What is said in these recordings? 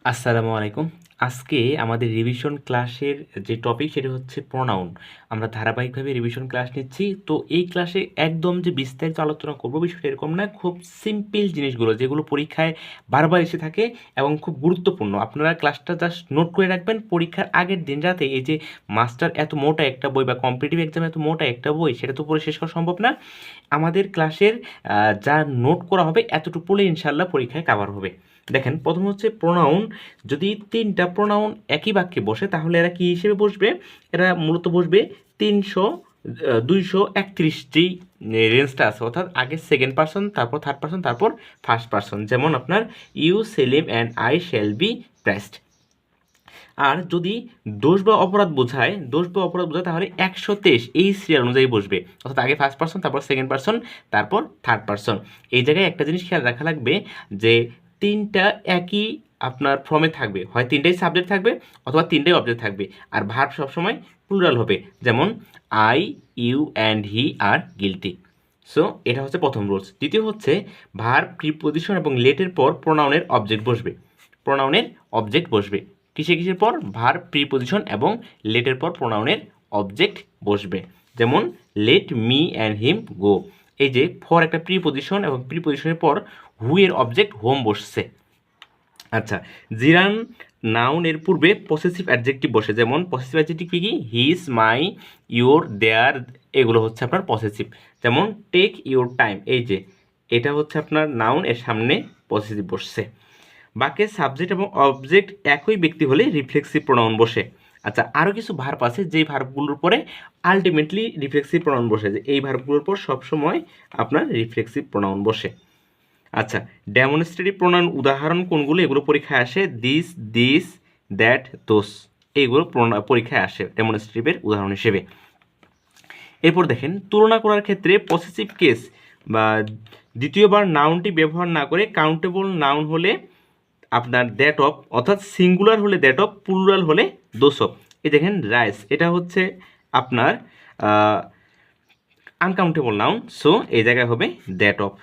আসসালামু আলাইকুম। আজকে আমাদের রিভিশন ক্লাসের যে টপিক সেটা হচ্ছে প্রোনাউন। আমরা ধারাবাহিকভাবে রিভিশন ক্লাস নিচ্ছি। তো এই ক্লাসে একদম যে বিস্তারিত আলোচনা করব বিষয়টা এরকম না, খুব সিম্পল জিনিসগুলো যেগুলো পরীক্ষায় বারবার এসে থাকে এবং খুব গুরুত্বপূর্ণ। আপনারা ক্লাসটা জাস্ট নোট করে রাখবেন, পরীক্ষার আগের দিন রাতে এই যে মাস্টার এত মোটা একটা বই বা কম্পিটিটিভ এক্সাম এত মোটা একটা বই সেটা তো পড়ে শেষ করা সম্ভব না। আমাদের ক্লাসের যা নোট করা হবে এতটুকু পড়লে ইনশাল্লাহ পরীক্ষায় কাভার হবে। দেখেন, প্রথম হচ্ছে প্রোনাউন। যদি তিনটা প্রোনাউন একই বাক্যে বসে তাহলে এরা কি হিসেবে বসবে? এরা মূলত বসবে 231 যে রেঞ্জটা আছে, অর্থাৎ আগে সেকেন্ড পারসন, তারপর থার্ড পারসন, তারপর ফার্স্ট পারসন। যেমন আপনার you, Selim and I shall be pressed. আর যদি দোষ বা অপরাধ বোঝায় তাহলে 123 এই সিরিয়াল অনুযায়ী বসবে, অর্থাৎ আগে ফার্স্ট পারসন, তারপর সেকেন্ড পারসন, তারপর থার্ড পারসন। এই জায়গায় একটা জিনিস খেয়াল রাখা লাগবে যে তিনটা একই আপনার ফর্মে থাকবে, হয় তিনটাই সাবজেক্ট থাকবে অথবা তিনটাই অবজেক্ট থাকবে। আর ভার্ব সবসময় প্লুরাল হবে, যেমন I, you and he are guilty. So এটা হচ্ছে প্রথম রুলস। দ্বিতীয় হচ্ছে ভার্ব, প্রিপোজিশন এবং লেটের পর প্রোনাউনের অবজেক্ট বসবে। কিসের পর? ভার্ব, প্রিপোজিশন এবং লেটের পর প্রোনাউনের অবজেক্ট বসবে। যেমন লেট মি অ্যান্ড হিম গো। এই যে ফর একটা প্রিপোজিশন এবং প্রিপোজিশনের পর হু এর অবজেক্ট হোম বসছে। আচ্ছা, জিরান নাউন এর পূর্বে পসেসিভ অ্যাডজেক্টিভ বসে। যেমন পসেসিভ অ্যাডজেক্টিভ কি? হিজ, মাই, ইয়োর, দেয়ার, এগুলো হচ্ছে আপনার পসেসিভ। যেমন টেক ইয়োর টাইম, এই যে এটা হচ্ছে আপনার নাউন, এর সামনে পসেসিভ বসছে। বাক্যের সাবজেক্ট এবং অবজেক্ট একই ব্যক্তি হলে রিফ্লেক্সিভ প্রোনাউন বসে। আচ্ছা, আরও কিছু ভার্ব আছে যেই ভার্বগুলোর পরে আলটিমেটলি রিফ্লেক্সিভ প্রোনাউন বসে, যে এই ভার্বগুলোর পর সবসময় আপনার রিফ্লেক্সিভ প্রোনাউন বসে। আচ্ছা, ডেমনস্ট্রেটিভ প্রোনাউন উদাহরণ কোনগুলো? এগুলো পরীক্ষায় আসে দিস, দ্যাট, দোস, এইগুলো পরীক্ষায় আসে ডেমনস্ট্রেটিভের উদাহরণ হিসেবে। এরপর দেখেন, তুলনা করার ক্ষেত্রে পসেসিভ কেস বা দ্বিতীয়বার নাউনটি ব্যবহার না করে কাউন্টেবল নাউন হলে আপনার দ্যাট অফ, অর্থাৎ সিঙ্গুলার হলে দ্যাট অফ, প্লুরাল হলে দোস অফ। এই দেখেন রাইস, এটা হচ্ছে আপনার আনকাউন্টেবল নাউন, সো এই জায়গায় হবে দ্যাট অফ।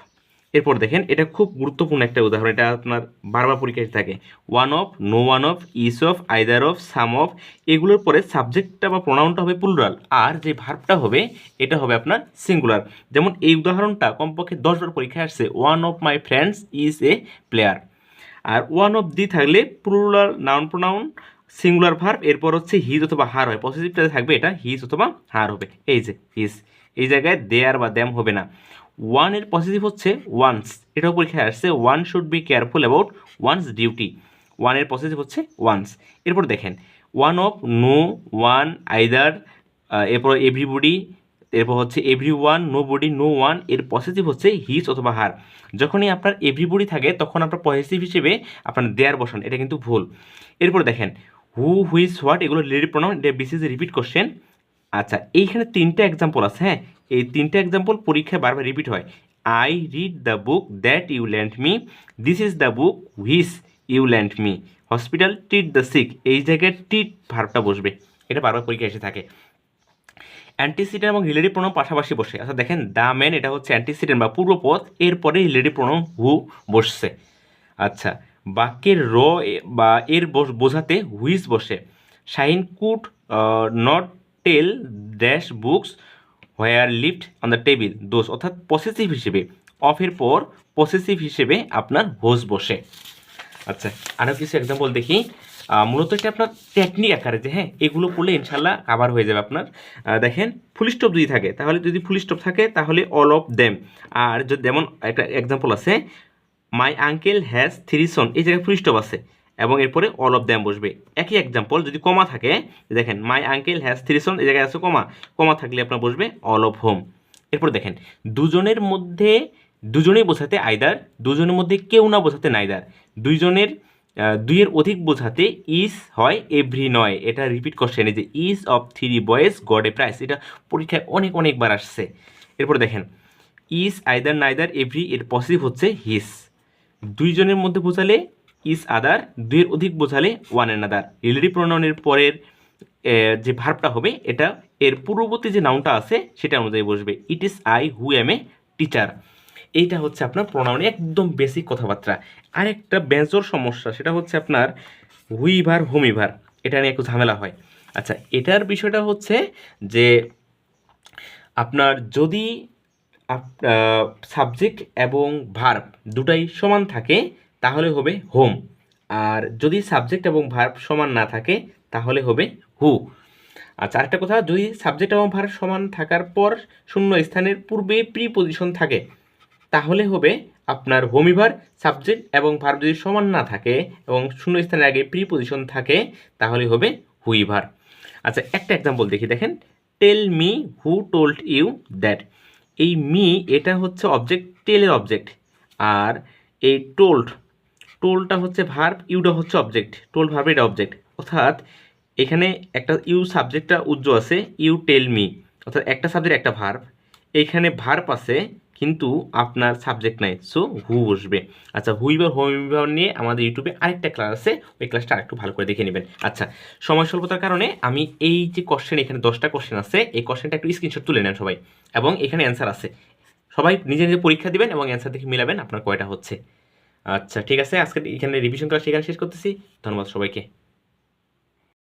এরপর দেখেন, এটা খুব গুরুত্বপূর্ণ একটা উদাহরণ, এটা আপনার বারবার পরীক্ষায় থাকে। One of, no one of, each of, either of, some of, এগুলোর পরে সাবজেক্টটা বা প্রোনাউনটা হবে প্লুরাল, আর যে ভার্বটা হবে এটা হবে আপনার সিঙ্গুলার। যেমন এই উদাহরণটা কমপক্ষে 10বার পরীক্ষায় আসছে, one of my friends is a player. আর ওয়ান অফ দি থাকলে plural noun pronoun, singular verb, এরপর হচ্ছে হিজ অথবা হার হয়। পজিটিভটাতে থাকবে এটা হিজ অথবা হার হবে, এই যে হিজ। এই জায়গায় দেয়ার বা দ্যাম হবে না। ওয়ান এর পজিটিভ হচ্ছে ওয়ান্স, এটাও পরীক্ষায় আসছে, one should be careful about one's duty. ওয়ানের পজিটিভ হচ্ছে ওয়ান্স। এরপর দেখেন, one of, no one, either, এরপর এভরিবডি, এরপর হচ্ছে every one, nobody, no one, এর পজিটিভ হচ্ছে হিজ অথবা হার। যখনই আপনার এভরিবডি থাকে তখন আপনার পজিটিভ হিসেবে আপনার দেয়ার বসান, এটা কিন্তু ভুল। এরপর দেখেন, হু, হুইচ, হোয়াট, এগুলো রিলেটিভ প্রোনাউন, এটা বিসিএস রিপিট কোশ্চেন। আচ্ছা, এইখানে তিনটা এক্সাম্পল আছে, হ্যাঁ, এই তিনটা এক্সাম্পল পরীক্ষায় বারবার রিপিট হয়। I read the book that you lend me, this is the book which you lend me, hospital treat the sick, এই জায়গায় ট্রিট ভার্বটা বসবে, এটা বারবার পরীক্ষায় এসে থাকে। অ্যান্টিসিডেন্ট এবং রিলেটিভ প্রোনাউন পাশাপাশি বসে। আচ্ছা দেখেন, দ্য ম্যান, এটা হচ্ছে অ্যান্টিসিডেন্ট বা পূর্বপদ, এরপরে রিলেটিভ প্রোনাউন হু বসছে। আচ্ছা, বাক্যের বা এর বোঝাতে হুইজ বসে। Shahin could not tell dash books were left on the table, দোষ, অর্থাৎ পসেসিভ হিসেবে। অফের পর পসেসিভ হিসেবে আপনার হোজ বসে। আচ্ছা, আরও কিছু এক্সাম্পল দেখি। মূলত এটা আপনার টেকনিক আকারে, যে হ্যাঁ এগুলো করলে ইনশাল্লাহ কাভার হয়ে যাবে আপনার। দেখেন, ফুল স্টপ যদি থাকে তাহলে, যদি ফুল স্টপ থাকে তাহলে অল অফ দেম। আর যদি, যেমন একটা এক্সাম্পল আছে, মাই আঙ্কেল হ্যাজ 3 সন, এই জায়গায় ফুল স্টপ আছে এবং এরপরে অল অফ দ্যাম বসবে। একই এক্সাম্পল যদি কমা থাকে, দেখেন মাই আঙ্কেল হ্যাজ 3 সন, এই জায়গায় আছে কমা, কমা থাকলে আপনার বসবে অল অফ হোম। এরপর দেখেন, দুজনের মধ্যে, দুজনেই বোঝাতে আইদার, দুজনের মধ্যে কেউ না বোঝাতে নাইদার, দুইজনের, দুইয়ের অধিক বোঝাতে ইজ হয় এভরি নয়, এটা রিপিট কোশ্চেন, এই যে is of 3 boys god a prize, এটা পরীক্ষায় অনেকবার আসছে। এরপর দেখেন, ইজ, আইদার, নাইদার, এভরি, এর পসিটিভ হচ্ছে হিস। দুইজনের মধ্যে বোঝালে ইজ আদার, দুইয়ের অধিক বোঝালে ওয়ান অ্যানাদার। রিলেটিভ প্রোনাউনের পরের যে ভার্বটা হবে এটা এর পূর্ববর্তী যে নাউনটা আছে সেটা অনুযায়ী বসবে। It is I who M a teacher. এইটা হচ্ছে আপনার প্রোনাউনে একদম বেসিক কথাবার্তা। আরেকটা বেজোর সমস্যা সেটা হচ্ছে আপনার হুইভার হোমিভার, এটা নিয়ে একটু ঝামেলা হয়। আচ্ছা, এটার বিষয়টা হচ্ছে যে আপনার যদি সাবজেক্ট এবং ভার্ব দুটাই সমান থাকে তাহলে হবে হোম, আর যদি সাবজেক্ট এবং ভার্ব সমান না থাকে তাহলে হবে হু। আচ্ছা, আরেকটা কথা, যদি সাবজেক্ট এবং ভার্ব সমান থাকার পর শূন্য স্থানের পূর্বে প্রিপোজিশন থাকে তাহলে হবে আপনার হোমিভার। সাবজেক্ট এবং ভার্ব যদি সমান না থাকে এবং শূন্য স্থানের আগে প্রিপোজিশন থাকে তাহলে হবে হুইভার। আচ্ছা, একটা এক্সাম্পল দেখি, দেখেন, tell me who told you that. এই মি এটা হচ্ছে অবজেক্ট, টেলের অবজেক্ট, আর এই টোলটা হচ্ছে ভার্ব, ইউটা হচ্ছে অবজেক্ট, টোল ভার্ব এটা অবজেক্ট। অর্থাৎ এখানে একটা ইউ সাবজেক্টটা উজ্জ্ব আছে, ইউ টেল মি, অর্থাৎ একটা সাবজেক্ট একটা ভার্ব, এইখানে ভার্ব আছে কিন্তু আপনার সাবজেক্ট নাই, সো হু বসবে। আচ্ছা, হুইভার হোমিভার নিয়ে আমাদের ইউটিউবে আরেকটা ক্লাস আছে, ওই ক্লাসটা আরেকটু ভালো করে দেখে নেবেন। আচ্ছা, সময় স্বল্পতার কারণে আমি এই যে কোশ্চেন, এখানে 10টা কোশ্চেন আছে, এই কোশ্চেনটা একটু স্ক্রিনশট তুলে নেন সবাই, এবং এখানে অ্যান্সার আছে, সবাই নিজে নিজে পরীক্ষা দিবেন এবং অ্যান্সার দেখে মিলাবেন আপনার কয়টা হচ্ছে। আচ্ছা ঠিক আছে, আজকে এখানে রিভিশন ক্লাস এখানে শেষ করতেছি। ধন্যবাদ সবাইকে।